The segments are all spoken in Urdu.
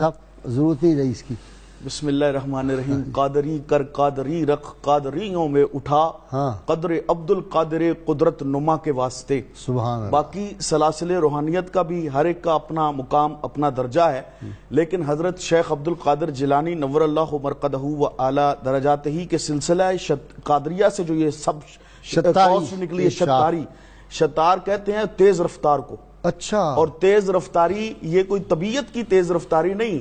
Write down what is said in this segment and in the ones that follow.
ضرورت نہیں رہی اس کی. بسم اللہ الرحمن الرحیم. قادری کر قادری رکھ قادریوں میں اٹھا قدر عبد القادر قدرت نما کے واسطے. سبحان اللہ. باقی سلاسل روحانیت کا بھی ہر ایک کا اپنا مقام اپنا درجہ ہے، لیکن حضرت شیخ عبد القادر جیلانی نور اللہ مرقدہ و اعلیٰ درجات ہی کے سلسلہ قادریہ سے جو یہ سب قوس نکلی ہے، شتاری. شتار کہتے ہیں تیز رفتار کو. اچھا. اور تیز رفتاری یہ کوئی طبیعت کی تیز رفتاری نہیں،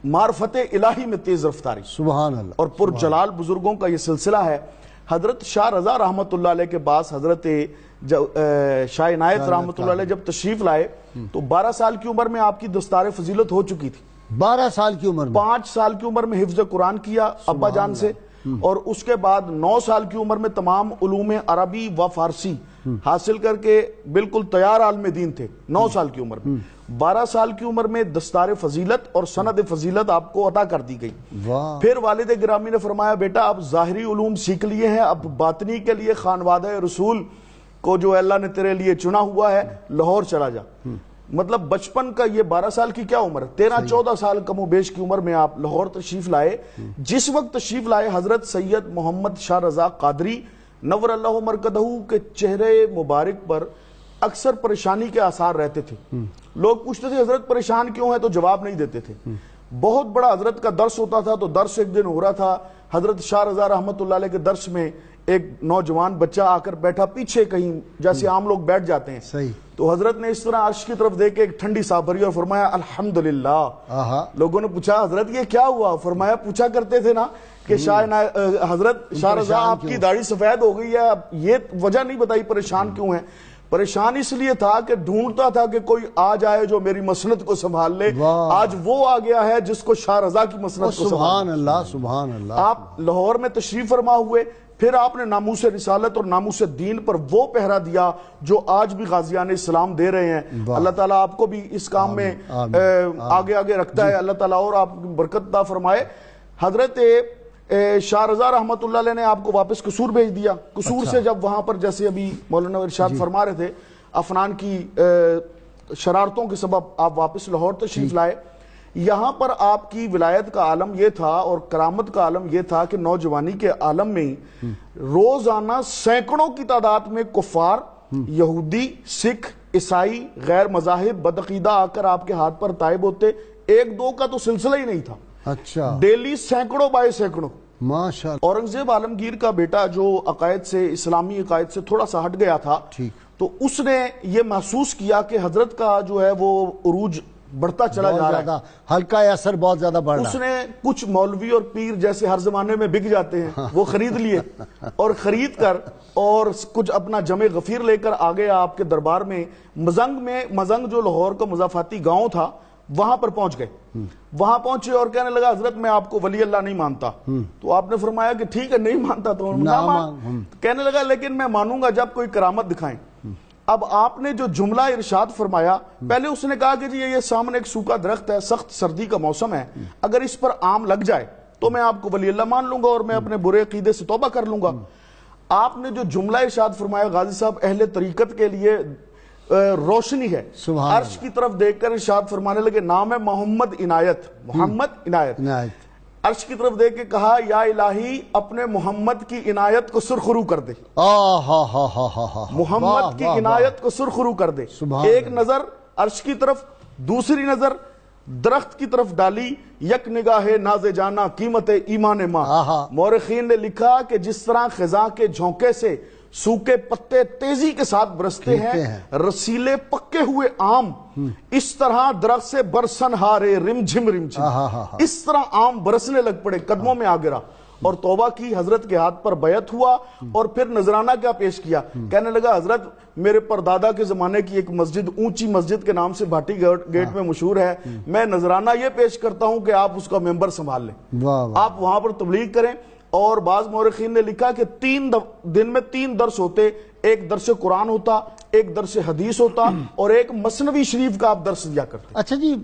معرفت الہی میں تیز رفتاری. سبحان اللہ. اور پر جلال بزرگوں کا یہ سلسلہ ہے. حضرت شاہ رضا رحمت اللہ علیہ کے پاس حضرت شاہ عنایت رحمت اللہ علیہ جب تشریف لائے تو 12 سال کی عمر میں آپ کی دستار فضیلت ہو چکی تھی. 12 سال کی عمر میں 5 سال کی عمر میں حفظ قرآن کیا ابا جان سے، اور اس کے بعد 9 سال کی عمر میں تمام علوم عربی و فارسی حاصل کر کے بالکل تیار عالم دین تھے. 9 سال کی عمر میں 12 سال کی عمر میں دستار فضیلت اور سند فضیلت آپ کو عطا کر دی گئی. پھر والد گرامی نے فرمایا بیٹا اب ظاہری علوم سیکھ لیے ہیں، اب باطنی کے لیے خانوادہ رسول کو جو اللہ نے تیرے لیے چنا ہوا ہے لاہور چلا جا. مطلب بچپن کا یہ 12 سال کی کیا عمر، 13-14 سال کم و بیش کی عمر میں آپ لاہور تشریف لائے. جس وقت تشریف لائے حضرت سید محمد شاہ رضا قادری نور اللہ مرقدہ کے چہرے مبارک پر اکثر پریشانی کے آثار رہتے تھے. لوگ پوچھتے تھے حضرت پریشان کیوں ہیں تو جواب نہیں دیتے تھے. بہت بڑا حضرت کا درس ہوتا تھا تو درس ایک دن ہو رہا تھا، حضرت شاہ رضا رحمت اللہ علیہ کے درس میں ایک نوجوان بچہ آ کر بیٹھا پیچھے کہیں جیسے عام لوگ بیٹھ جاتے ہیں. صحیح. تو حضرت نے اس طرح عرش کی طرف دیکھ کے ایک ٹھنڈی سانس بھری اور فرمایا الحمدللہ. لوگوں نے پوچھا حضرت یہ کیا ہوا؟ فرمایا پوچھا کرتے تھے نا کہ حضرت شاہ رضا آپ کی داڑھی سفید ہو گئی ہے، اب یہ وجہ نہیں بتائی پریشان کیوں ہیں. پریشان اس لیے تھا کہ ڈھونڈتا تھا کہ کوئی آ جائے جو میری مسند کو سنبھال لے. آج وہ آ گیا ہے جس کو شاہ رضا کی مسند کو سنبھال. سبحان اللہ. سبحان اللہ. آپ لاہور میں تشریف فرما ہوئے، پھر آپ نے ناموس رسالت اور ناموس دین پر وہ پہرا دیا جو آج بھی غازیان اسلام دے رہے ہیں. اللہ تعالیٰ آپ کو بھی اس کام میں آگے آگے رکھتا ہے. اللہ تعالیٰ اور آپ برکت عطا فرمائے. حضرت شاہ رضا رحمت اللہ علیہ نے آپ کو واپس قصور بھیج دیا. قصور سے جب وہاں پر جیسے ابھی مولانا ارشاد فرما رہے تھے افنان کی شرارتوں کے سبب آپ واپس لاہور تشریف لائے. یہاں پر آپ کی ولایت کا عالم یہ تھا اور کرامت کا عالم یہ تھا کہ نوجوانی کے عالم میں روزانہ سینکڑوں کی تعداد میں کفار، یہودی، سکھ، عیسائی، غیر مذاہب، بدعقیدہ آ کر آپ کے ہاتھ پر تائب ہوتے. 1-2 کا تو سلسلہ ہی نہیں تھا. اچھا. ڈیلی سینکڑوں بائے سینکڑوں. ماشاءاللہ. اورنگزیب عالمگیر کا بیٹا جو عقائد سے اسلامی عقائد سے تھوڑا سا ہٹ گیا تھا، تو اس نے یہ محسوس کیا کہ حضرت کا جو ہے وہ عروج بڑھتا چلا جا رہا ہے، ہلکا اثر بہت زیادہ بڑھ رہا ہے. اس نے کچھ مولوی اور پیر جیسے ہر زمانے میں بک جاتے ہیں وہ خرید لیے، اور خرید کر اور کچھ اپنا جمع غفیر لے کر آگے آپ کے دربار میں مزنگ جو لاہور کا مضافاتی گاؤں تھا وہاں پر پہنچ گئے. وہاں پہنچے اور کہنے لگا حضرت میں آپ کو ولی اللہ نہیں مانتا. تو آپ نے فرمایا کہ ٹھیک ہے نہیں مانتا تو نہ مان. کہنے لگا لیکن میں مانوں گا جب کوئی کرامت دکھائیں. اب آپ نے جو جملہ ارشاد فرمایا، پہلے اس نے کہا کہ جی یہ سامنے ایک سوکھا درخت ہے، سخت سردی کا موسم ہے، اگر اس پر آم لگ جائے تو میں آپ کو ولی اللہ مان لوں گا اور میں اپنے برے عقیدے سے توبہ کر لوں گا. آپ نے جو جملہ ارشاد فرمایا غازی صاحب اہل طریقت کے لیے روشنی ہے. عرش کی طرف دیکھ کر ارشاد فرمانے لگے نام ہے محمد عنایت. محمد عنایت. عرش کی طرف دیکھ کے کہا یا الہی اپنے محمد کی عنایت کو سرخرو کر دے. محمد کی عنایت کو سرخرو کر دے. ایک نظر عرش کی طرف، دوسری نظر درخت کی طرف ڈالی. یک نگاہ ناز جانا قیمت ایمان ماں. مورخین نے لکھا کہ جس طرح خزاں کے جھونکے سے سوکھے پتے تیزی کے ساتھ برستے ہیں، رسیلے پکے ہوئے آم اس طرح درخت سے برسن ہارے رم جھم رم جھم، اس طرح آم برسنے لگ پڑے، قدموں میں آ گرا اور توبہ کی. حضرت کے ہاتھ پر بیعت ہوا اور پھر نذرانہ کیا پیش کیا. کہنے لگا حضرت میرے پردادا کے زمانے کی ایک مسجد اونچی مسجد کے نام سے بھاٹی گیٹ میں مشہور ہے، میں نذرانہ یہ پیش کرتا ہوں کہ آپ اس کا ممبر سنبھال لیں، آپ وہاں پر تبلیغ کریں. اور بعض مورخین نے لکھا کہ 3 دن میں 3 درس ہوتے. ایک درس قرآن ہوتا، ایک درس حدیث ہوتا اور ایک مثنوی شریف کا آپ درس دیا کرتے. اچھا جی